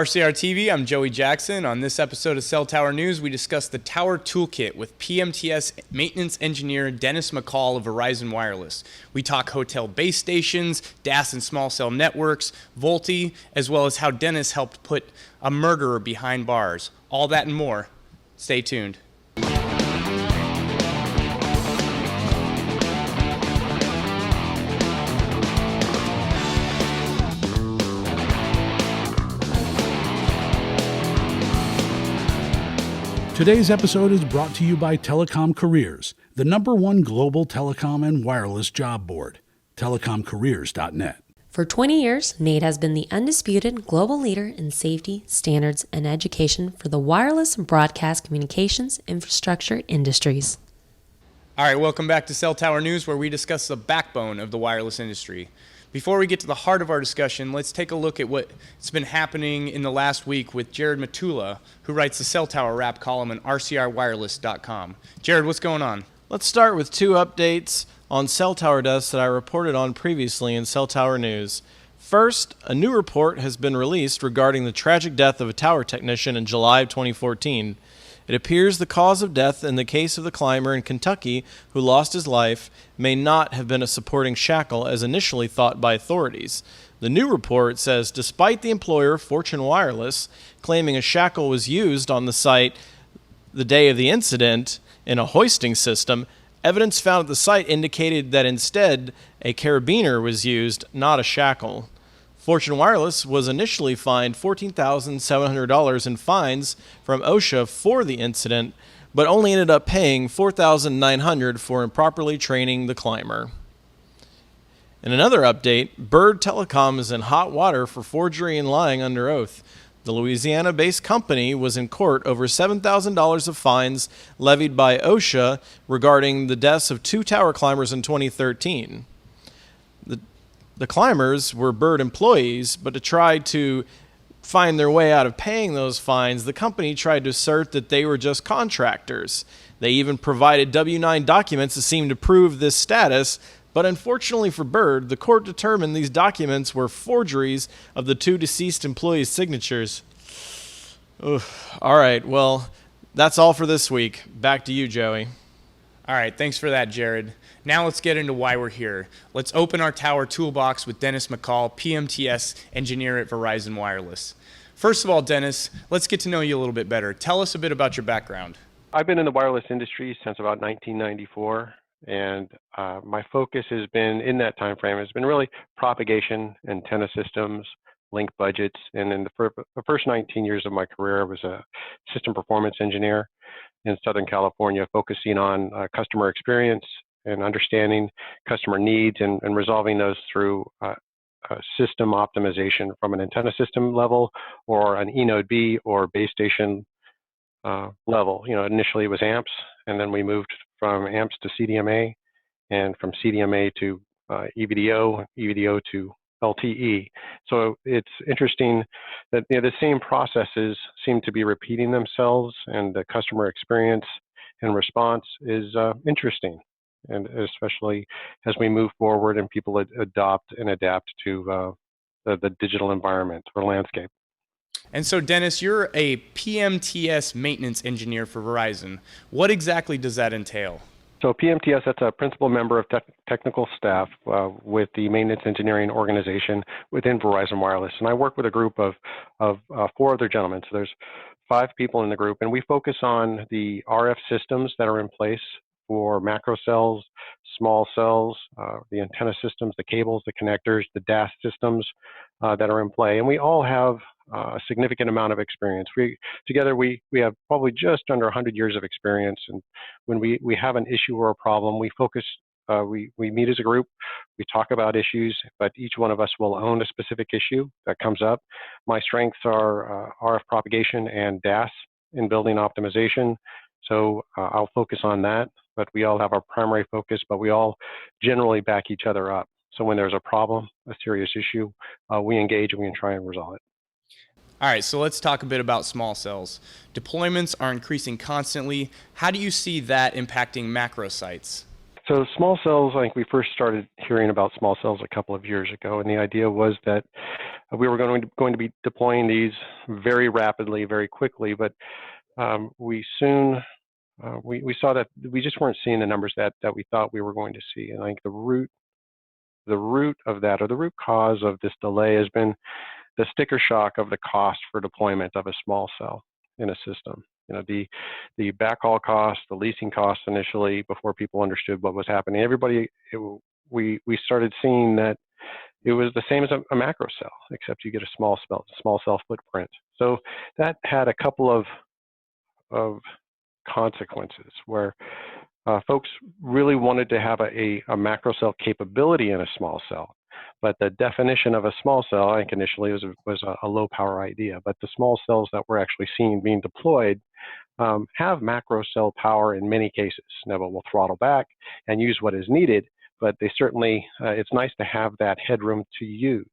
RCR TV, I'm Joey Jackson. On this episode of Cell Tower News, we discuss the Tower Toolkit with PMTS maintenance engineer Dennis McColl of Verizon Wireless. We talk hotel base stations, DAS and small cell networks, VoLTE, as well as how Dennis helped put a murderer behind bars. All that and more. Stay tuned. Today's episode is brought to you by Telecom Careers, the #1 global telecom and wireless job board. telecomcareers.net. For 20 years, NATE has been the undisputed global leader in safety, standards, and education for the wireless and broadcast communications infrastructure industries. All right, welcome back to Cell Tower News, where we discuss the backbone of the wireless industry. Before we get to the heart of our discussion, let's take a look at what's been happening in the last week with Jared Matula, who writes the Cell Tower Wrap column on rcrwireless.com. Jared, what's going on? Let's start with two updates on cell tower deaths that I reported on previously in Cell Tower News. First, a new report has been released regarding the tragic death of a tower technician in July of 2014. It appears the cause of death in the case of the climber in Kentucky who lost his life may not have been a supporting shackle as initially thought by authorities. The new report says despite the employer, Fortune Wireless, claiming a shackle was used on the site the day of the incident in a hoisting system, evidence found at the site indicated that instead a carabiner was used, not a shackle. Fortune Wireless was initially fined $14,700 in fines from OSHA for the incident, but only ended up paying $4,900 for improperly training the climber. In another update, Bird Telecom is in hot water for forgery and lying under oath. The Louisiana-based company was in court over $7,000 of fines levied by OSHA regarding the deaths of 2 tower climbers in 2013. The climbers were Bird employees, but to try to find their way out of paying those fines, the company tried to assert that they were just contractors. They even provided W-9 documents that seemed to prove this status, but unfortunately for Bird, the court determined these documents were forgeries of the 2 deceased employees' signatures. Oof. All right, well, that's all for this week. Back to you, Joey. All right, thanks for that, Jared. Now let's get into why we're here. Let's open our tower toolbox with Dennis McColl, PMTS engineer at Verizon Wireless. First of all, Dennis, let's get to know you a little bit better. Tell us a bit about your background. I've been in the wireless industry since about 1994, and my focus has been, in that time frame, has been really propagation, antenna systems, link budgets, and in the first 19 years of my career, I was a system performance engineer in Southern California, focusing on customer experience and understanding customer needs and resolving those through system optimization from an antenna system level or an eNode B or base station level. You know, initially it was amps, and then we moved from amps to CDMA, and from CDMA to EVDO, EVDO to LTE. So it's interesting that the same processes seem to be repeating themselves, and the customer experience and response is interesting, and especially as we move forward and people adopt and adapt to the digital environment or landscape. And so, Dennis, you're a PMTS maintenance engineer for Verizon. What exactly does that entail? So PMTS, that's a principal member of technical staff with the maintenance engineering organization within Verizon Wireless. And I work with a group of 4 other gentlemen. So there's 5 people in the group, and we focus on the RF systems that are in place for macrocells, small cells, the antenna systems, the cables, the connectors, the DAS systems that are in play. And we all have a significant amount of experience. Together we have probably just under 100 years of experience. And when we have an issue or a problem, we focus, we meet as a group, we talk about issues, but each one of us will own a specific issue that comes up. My strengths are RF propagation and DAS in building optimization. So I'll focus on that, but we all have our primary focus, but we all generally back each other up. So when there's a problem, a serious issue, we engage and we try and resolve it. All right, so let's talk a bit about small cells. Deployments are increasing constantly. How do you see that impacting macro sites? So small cells, I think we first started hearing about small cells a couple of years ago, and the idea was that we were going to be deploying these very rapidly, very quickly, but we soon we saw that we just weren't seeing the numbers that we thought we were going to see. And I think the root of that, or the root cause of this delay, has been the sticker shock of the cost for deployment of a small cell in a system. You know, the backhaul cost, the leasing costs initially, before people understood what was happening. We started seeing that it was the same as a macro cell, except you get a small cell footprint. So that had a couple of consequences where folks really wanted to have a macro cell capability in a small cell. But the definition of a small cell, I think initially was a low power idea. But the small cells that we're actually seeing being deployed have macro cell power in many cases. Now, we'll throttle back and use what is needed, but they certainly, it's nice to have that headroom to use.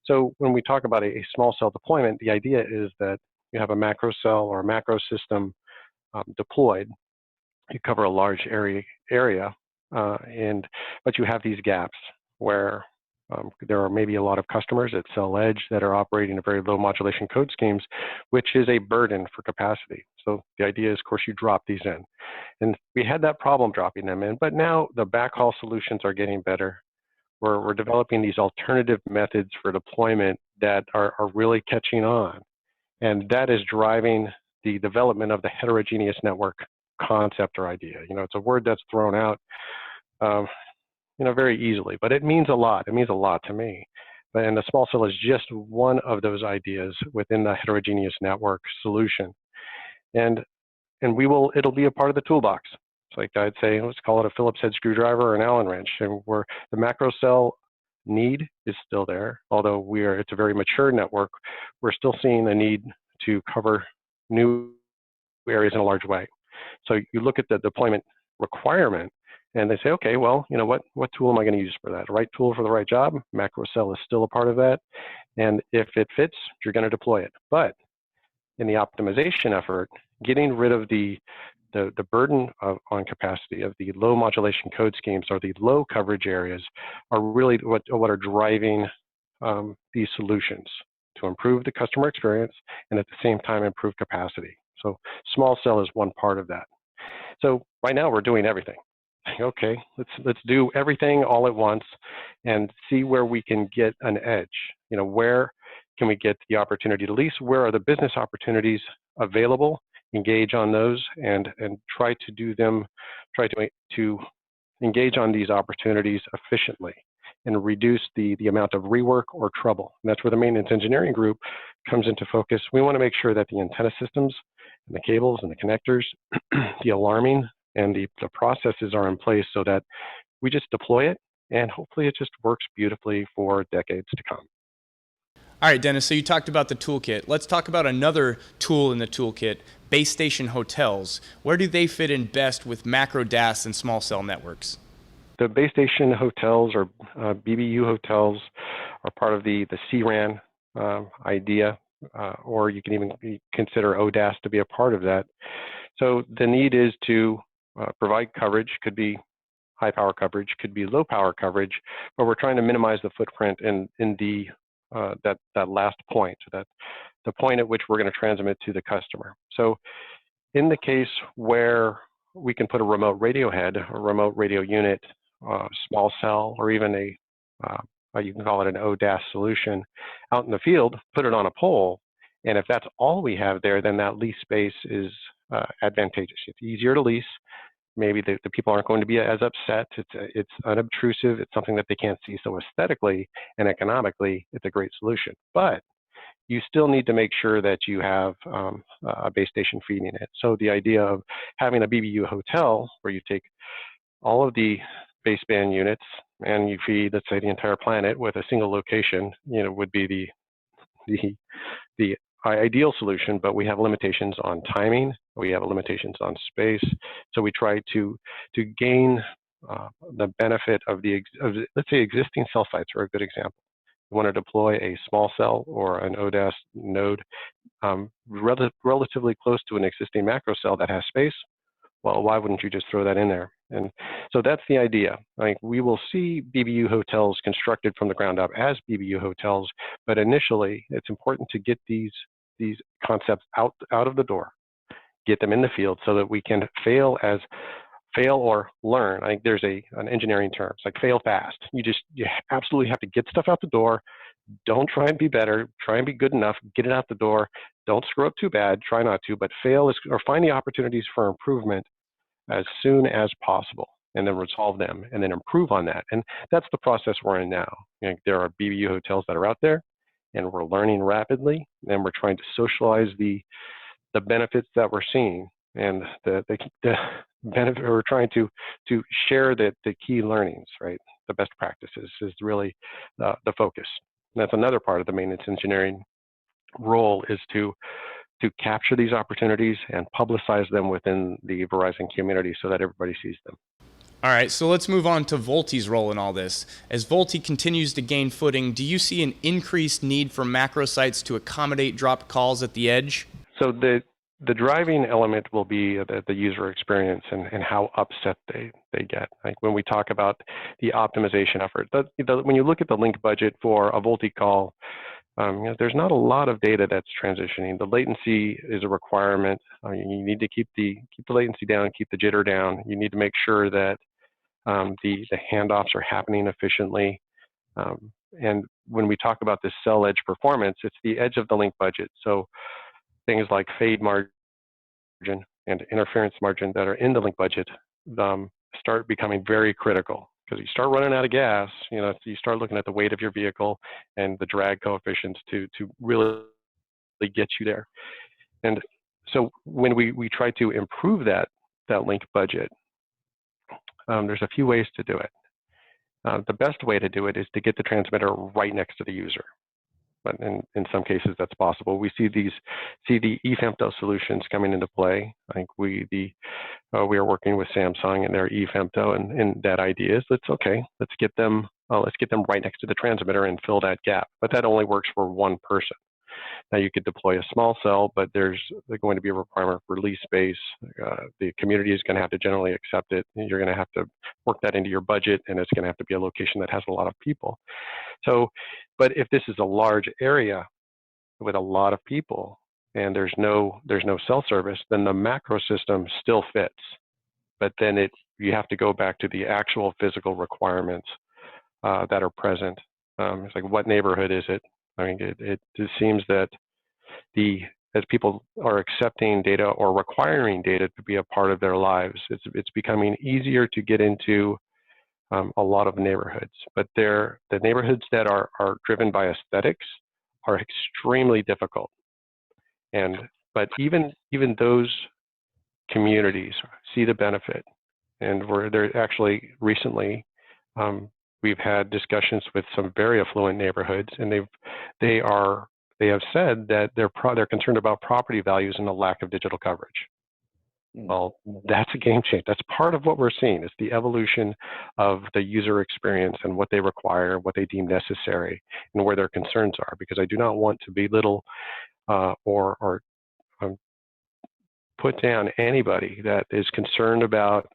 So when we talk about a small cell deployment, the idea is that you have a macro cell or a macro system deployed. You cover a large area, but you have these gaps where there are maybe a lot of customers at cell edge that are operating at very low modulation code schemes, which is a burden for capacity. So the idea is, of course, you drop these in. And we had that problem dropping them in, but now the backhaul solutions are getting better. We're developing these alternative methods for deployment that are really catching on. And that is driving the development of the heterogeneous network concept or idea. You know, it's a word that's thrown out very easily, but it means a lot. It means a lot to me. And the small cell is just one of those ideas within the heterogeneous network solution. And it'll be a part of the toolbox. It's like I'd say, let's call it a Phillips head screwdriver or an Allen wrench. And where the macro cell need is still there, although it's a very mature network, we're still seeing the need to cover new areas in a large way. So you look at the deployment requirement, and they say, okay, well, you know what tool am I going to use for that? The right tool for the right job? Macrocell is still a part of that. And if it fits, you're going to deploy it. But in the optimization effort, getting rid of the burden on capacity of the low modulation code schemes or the low coverage areas are really what are driving these solutions to improve the customer experience and at the same time improve capacity. So small cell is one part of that. So right now we're doing everything. Okay, let's do everything all at once and see where we can get an edge. You know, where can we get the opportunity to lease? Where are the business opportunities available? Engage on those and try to engage on these opportunities efficiently and reduce the amount of rework or trouble. And that's where the maintenance engineering group comes into focus. We want to make sure that the antenna systems and the cables and the connectors, the alarming and the processes are in place so that we just deploy it and hopefully it just works beautifully for decades to come. All right, Dennis, so you talked about the toolkit. Let's talk about another tool in the toolkit, base station hotels. Where do they fit in best with macro DAS and small cell networks? The base station hotels or BBU hotels are part of the CRAN idea, or you can even consider ODAS to be a part of that. So the need is to provide coverage, could be high power coverage, could be low power coverage, but we're trying to minimize the footprint in the that last point, that the point at which we're going to transmit to the customer. So in the case where we can put a remote radio head, a remote radio unit, small cell, or even you can call it an ODAS solution out in the field, put it on a pole, and if that's all we have there, then that lease space is advantageous. It's easier to lease. Maybe the people aren't going to be as upset. It's unobtrusive. It's something that they can't see. So aesthetically and economically, it's a great solution. But you still need to make sure that you have a base station feeding it. So the idea of having a BBU hotel where you take all of the baseband units and you feed, let's say, the entire planet with a single location, would be the ideal solution, but we have limitations on timing, we have limitations on space, so we try to gain the benefit of let's say existing cell sites are a good example. You want to deploy a small cell or an ODAS node relatively close to an existing macro cell that has space. Well, why wouldn't you just throw that in there? And so that's the idea. I think we will see BBU hotels constructed from the ground up as BBU hotels, but initially it's important to get these concepts out of the door, get them in the field so that we can fail or learn. I think there's an engineering term. It's like fail fast. You absolutely have to get stuff out the door. Don't try and be better. Try and be good enough. Get it out the door. Don't screw up too bad. Try not to, but or find the opportunities for improvement as soon as possible, and then resolve them, and then improve on that. And that's the process we're in now. There are BBU hotels that are out there, and we're learning rapidly, and we're trying to socialize the benefits that we're seeing, and the benefit. We're trying to share the key learnings, right? The best practices is really the focus. And that's another part of the maintenance engineering role, is to capture these opportunities and publicize them within the Verizon community so that everybody sees them. All right, so let's move on to VoLTE's role in all this. As VoLTE continues to gain footing, do you see an increased need for macro sites to accommodate dropped calls at the edge? So the driving element will be the user experience and how upset they get. Like when we talk about the optimization effort, when you look at the link budget for a VoLTE call, there's not a lot of data that's transitioning. The latency is a requirement. You need to keep the latency down, keep the jitter down. You need to make sure that the handoffs are happening efficiently. And when we talk about this cell edge performance, it's the edge of the link budget. So things like fade margin and interference margin that are in the link budget start becoming very critical. Because you start running out of gas, you start looking at the weight of your vehicle and the drag coefficients to really get you there. And so when we try to improve that link budget, there's a few ways to do it. The best way to do it is to get the transmitter right next to the user. But in some cases that's possible. We see the eFemto solutions coming into play. I think we are working with Samsung and their eFemto, and that idea is let's get them right next to the transmitter and fill that gap. But that only works for one person. Now you could deploy a small cell, but there's going to be a requirement for lease space. The community is going to have to generally accept it. You're going to have to work that into your budget, and it's going to have to be a location that has a lot of people. So, but if this is a large area with a lot of people and there's no cell service, then the macro system still fits. But then you have to go back to the actual physical requirements that are present. It's like, what neighborhood is it? I mean, it seems that as people are accepting data or requiring data to be a part of their lives, it's becoming easier to get into a lot of neighborhoods. But the neighborhoods that are driven by aesthetics are extremely difficult. But even those communities see the benefit, and they're actually recently. We've had discussions with some very affluent neighborhoods, and they have said that they're concerned about property values and the lack of digital coverage. Well, that's a game change. That's part of what we're seeing. It's the evolution of the user experience and what they require, what they deem necessary, and where their concerns are. Because I do not want to belittle or put down anybody that is concerned about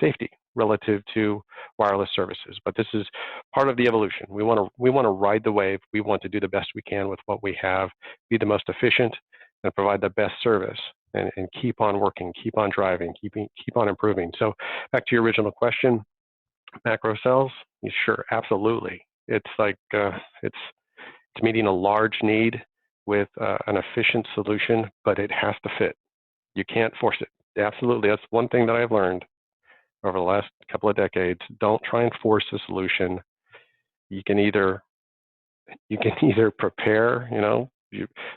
safety relative to wireless services. But this is part of the evolution. We want to ride the wave. We want to do the best we can with what we have, be the most efficient, and provide the best service, and keep on working, keep on driving, keep on improving. So back to your original question, macro cells, sure, absolutely. It's like it's meeting a large need with an efficient solution, but it has to fit. You can't force it. Absolutely, that's one thing that I've learned over the last couple of decades. Don't try and force a solution. You can either prepare,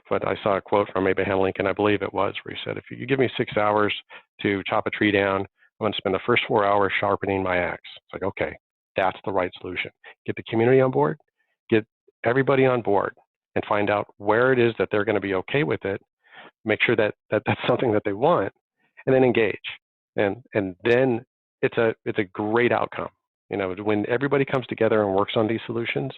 but I saw a quote from Abraham Lincoln, I believe it was, where he said, if you give me 6 hours to chop a tree down, I'm going to spend the first 4 hours sharpening my axe. It's like, okay, that's the right solution. Get the community on board, get everybody on board, and find out where it is that they're going to be okay with it. Make sure that that's something that they want, and then engage. And then it's a great outcome. When everybody comes together and works on these solutions,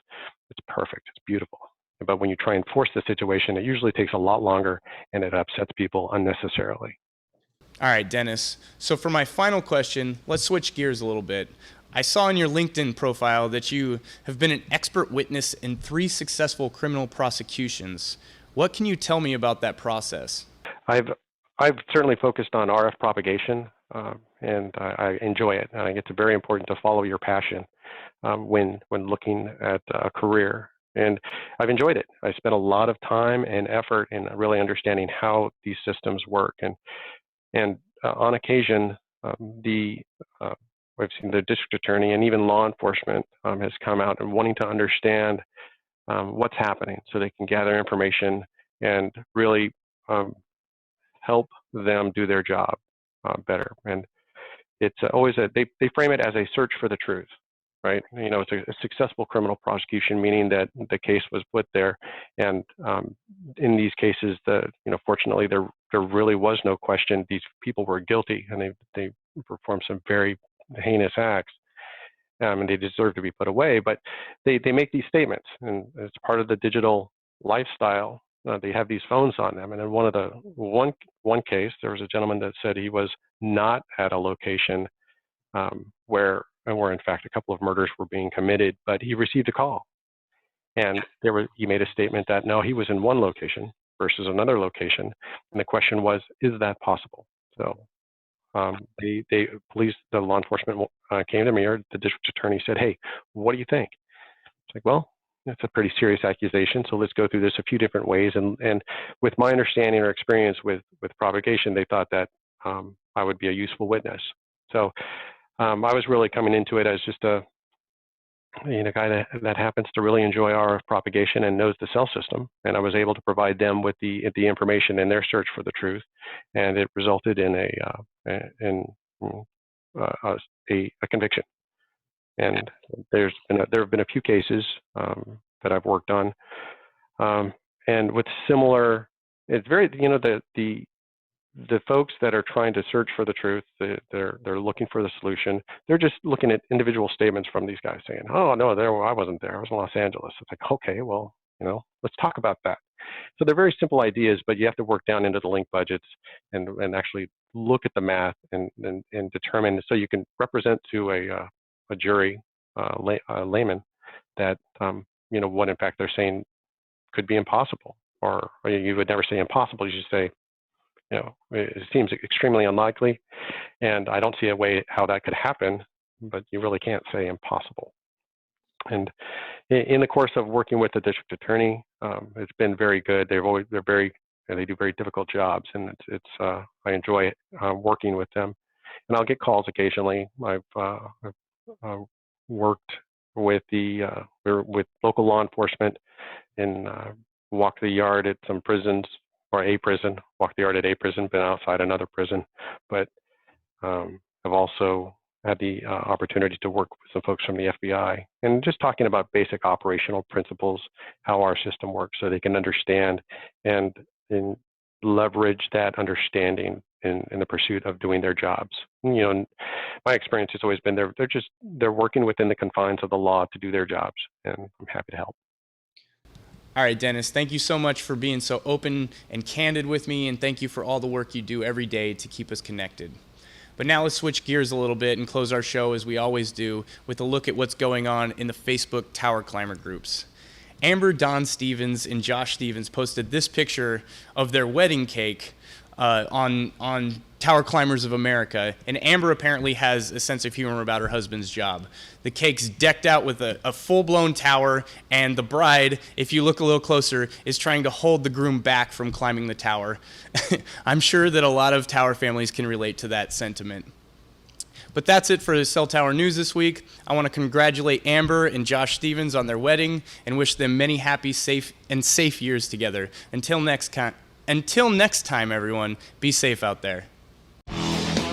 it's perfect. It's beautiful. But when you try and force the situation, it usually takes a lot longer, and it upsets people unnecessarily. All right, Dennis. So for my final question, let's switch gears a little bit. I saw in your LinkedIn profile that you have been an expert witness in 3 successful criminal prosecutions. What can you tell me about that process? I've certainly focused on RF propagation, and I enjoy it. I think it's very important to follow your passion when looking at a career. And I've enjoyed it. I spent a lot of time and effort in really understanding how these systems work. And on occasion, we've seen the district attorney and even law enforcement has come out and wanting to understand what's happening so they can gather information and really help them do their job better. And it's always they frame it as a search for the truth, right? It's a successful criminal prosecution, meaning that the case was put there. And in these cases, fortunately, there really was no question. These people were guilty, and they performed some very heinous acts, and they deserve to be put away. But they make these statements, and as part of the digital lifestyle, they have these phones on them. And in one case, there was a gentleman that said he was not at a location where in fact a couple of murders were being committed, but he received a call, and he made a statement that no, he was in one location versus another location, and the question was, is that possible? So the law enforcement came to me, or the district attorney said, hey, what do you think? It's like, well, that's a pretty serious accusation, so let's go through this a few different ways. And with my understanding or experience with propagation, they thought that I would be a useful witness. So I was really coming into it as just a guy that happens to really enjoy RF propagation and knows the cell system, and I was able to provide them with the information in their search for the truth, and it resulted in a conviction. And there have been a few cases that I've worked on, and with similar, it's very the folks that are trying to search for the truth, they're looking for the solution. They're just looking at individual statements from these guys saying, oh no, I wasn't there. I was in Los Angeles. It's like, okay, well, let's talk about that. So they're very simple ideas, but you have to work down into the link budgets and actually look at the math and determine, so you can represent to a jury, a layman, that what in fact they're saying could be impossible, or you would never say impossible. You should say, it seems extremely unlikely, and I don't see a way how that could happen, but you really can't say impossible. And in the course of working with the district attorney, it's been very good. They do very difficult jobs, and I enjoy working with them. And I'll get calls occasionally. I've worked with with local law enforcement and walked the yard at some prisons, or a prison, walked the yard at a prison, been outside another prison. But I've also had the opportunity to work with some folks from the FBI, and just talking about basic operational principles, how our system works, so they can understand and leverage that understanding in the pursuit of doing their jobs. And my experience has always been they're working within the confines of the law to do their jobs, and I'm happy to help. All right, Dennis, thank you so much for being so open and candid with me, and thank you for all the work you do every day to keep us connected. But now let's switch gears a little bit and close our show, as we always do, with a look at what's going on in the Facebook Tower Climber groups. Amber, Don Stevens, and Josh Stevens posted this picture of their wedding cake on Tower Climbers of America, and Amber apparently has a sense of humor about her husband's job. The cake's decked out with a full-blown tower, and the bride, if you look a little closer, is trying to hold the groom back from climbing the tower. I'm sure that a lot of tower families can relate to that sentiment. But that's it for the Cell Tower News this week. I want to congratulate Amber and Josh Stevens on their wedding and wish them many happy, safe years together. Until next time, everyone, be safe out there.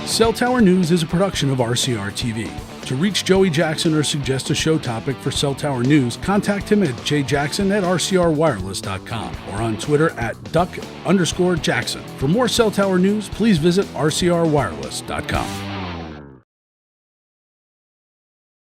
Cell Tower News is a production of RCR TV. To reach Joey Jackson or suggest a show topic for Cell Tower News, contact him at jjackson@rcrwireless.com or on Twitter @duck_Jackson. For more Cell Tower News, please visit rcrwireless.com.